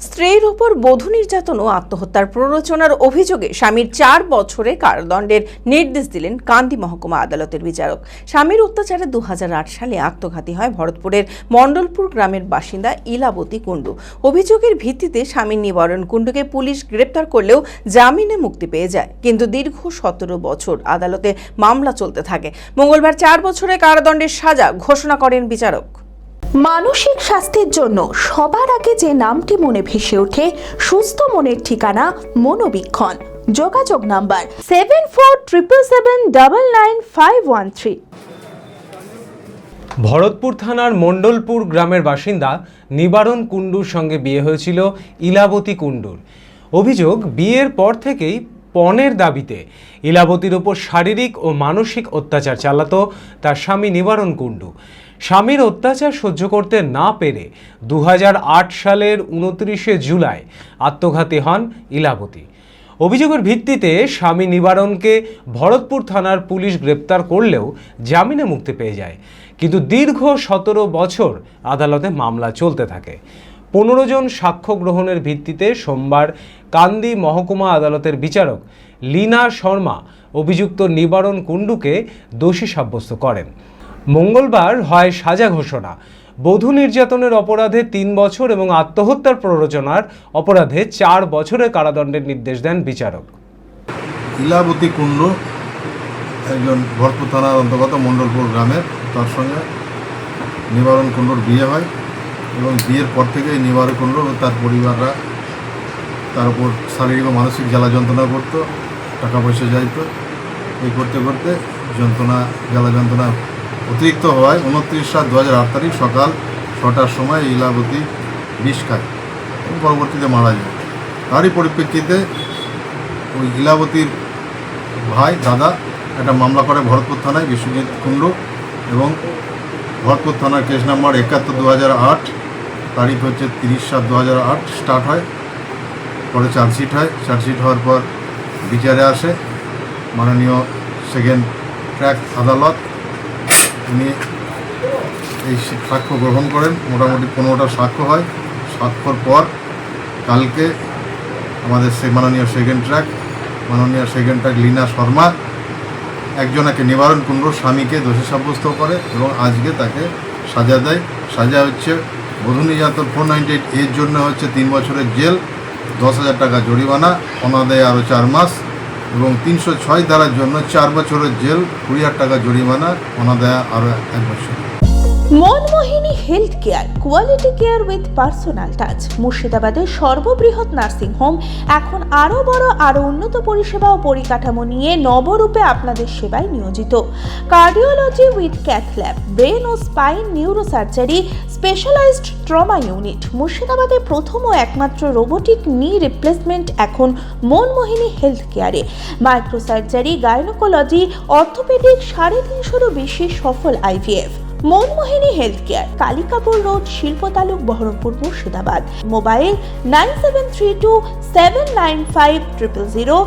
স্ত্রীর উপর বধূ নির্যাতন ও আত্মহত্যার প্ররোচনার অভিযোগে স্বামীর 4 বছরের কারাদণ্ডের নির্দেশ দিলেন কান্দি মহকুমা আদালতের বিচারক। স্বামীর অত্যাচারে 2008 সালে আত্মঘাতী হয় ভরতপুরের মণ্ডলপুর গ্রামের বাসিন্দা ইলাবতী কুণ্ডু। অভিযোগের ভিত্তিতে স্বামীর নিবারণ কুণ্ডুকে পুলিশ গ্রেপ্তার করলেও জামিনে মুক্তি পেয়ে যায়, কিন্তু দীর্ঘ 17 বছর আদালতে মামলা চলতে থাকে। মঙ্গলবার 4 বছরের কারাদণ্ডের সাজা ঘোষণা করেন বিচারক। মানসিক স্বাস্থ্যের জন্য সবার আগে যে নামটি মনে ভেসে ওঠে, সুস্থ মনের ঠিকানা মনোবীক্ষণ। যোগাযোগ নাম্বার 7477799513। ভরতপুর থানার মণ্ডলপুর গ্রামের বাসিন্দা নিবারণ কুণ্ডুর সঙ্গে বিয়ে হয়েছিল ইলাবতী কুণ্ডুর। অভিযোগ, বিয়ের পর থেকেই পণের দাবিতে ইলাবতীর ওপর শারীরিক ও মানসিক অত্যাচার চালাতো তার স্বামী নিবারণ কুণ্ডু। স্বামীর অত্যাচার সহ্য করতে না পেরে 2008 সালের 29শে জুলাই আত্মঘাতী হন ইলাবতী। অভিযোগের ভিত্তিতে স্বামী নিবারণকে ভরতপুর থানার পুলিশ গ্রেপ্তার করলেও জামিনে মুক্তি পেয়ে যায়, কিন্তু দীর্ঘ 17 বছর আদালতে মামলা চলতে থাকে। 15 জন সাক্ষ্য গ্রহণের ভিত্তিতে সোমবার কান্দি মহকুমা আদালতের বিচারক লীনা শর্মা অভিযুক্ত নিবারণ কুণ্ডুকে দোষী সাব্যস্ত করেন। মঙ্গলবার হয় সাজা ঘোষণা। বধূ নির্যাতনের অপরাধে 3 বছর এবং আত্মহত্যার প্ররোচনার অপরাধে 4 বছরের কারাদণ্ডের নির্দেশ দেন বিচারক। ইলাবতী কুণ্ডু একজন ভরতপুর থানার অন্তর্গত মণ্ডলপুর গ্রামের, তার সঙ্গে নিবারণ কুণ্ডুর বিয়ে হয় এবং বিয়ের পর থেকেই নিবারণ কুণ্ডু ও তার পরিবাররা তার উপর শারীরিক ও মানসিক জ্বালা যন্ত্রণা করত, টাকা পয়সা যাইত। এই করতে করতে জ্বালা যন্ত্রণা অতিরিক্ত হওয়ায় 29/7/2008 তারিখ সকাল 6টার সময় ইলাবতী বিষ খায় এবং পরবর্তীতে মারা যায়। তারই পরিপ্রেক্ষিতে ওই ইলাবতীর ভাই দাদা একটা মামলা করে ভরতপুর থানায় বিশ্বজিৎ কুণ্ডু, এবং ভরতপুর থানার কেস নাম্বার 71/2008, তারিখ হচ্ছে 30/7/2008 স্টার্ট হয়। পরে চার্জশিট হয়। চার্জশিট হওয়ার পর বিচারে আসে মাননীয় সেকেন্ড ট্র্যাক আদালত। উনি এই সাক্ষ্য গ্রহণ করেন। মোটামুটি 15টা সাক্ষ্য হয়। সাক্ষ্যর পর কালকে আমাদের মাননীয় সেকেন্ড ট্র্যাক লীনা শর্মা একজনকে নিবারণ কুণ্ডুর স্বামীকে দোষী সাব্যস্ত করে এবং আজকে তাকে সাজা দেয়। সাজা হচ্ছে বধূ নির্যাতন 498 এর জন্য হচ্ছে 3 বছরের জেল, 10,000 টাকা জরিমানা, অনাদায়ে আরও 4 মাস, এবং 306 ধারার জন্য 4 বছরের জেল, 20,000 টাকা জরিমানা, অনাদায়ে আরও 1 বছর। Manmohini health care, quality care with personal touch. মুর্শিদাবাদের সর্ববৃহৎ নার্সিং হোম এখন আরও বড়, আরও উন্নত পরিষেবা ও পরিকাঠামো নিয়ে নবরূপে আপনাদের সেবায় নিয়োজিত। Cardiology with cath lab, brain ও spine neurosurgery, specialised trauma unit. মুর্শিদাবাদের প্রথম ও একমাত্র রোবোটিক নি রিপ্লেসমেন্ট এখন মনমোহিনী হেলথ কেয়ারে। মাইক্রোসার্জারি, গাইনোকোলজি, অর্থোপেডিক, 350-এরও বেশি সফল IVF। Manmohini health care, Kalikapur road, শিল্প তালুক, বহরমপুর, মুর্শিদাবাদ। মোবাইল 9732795000।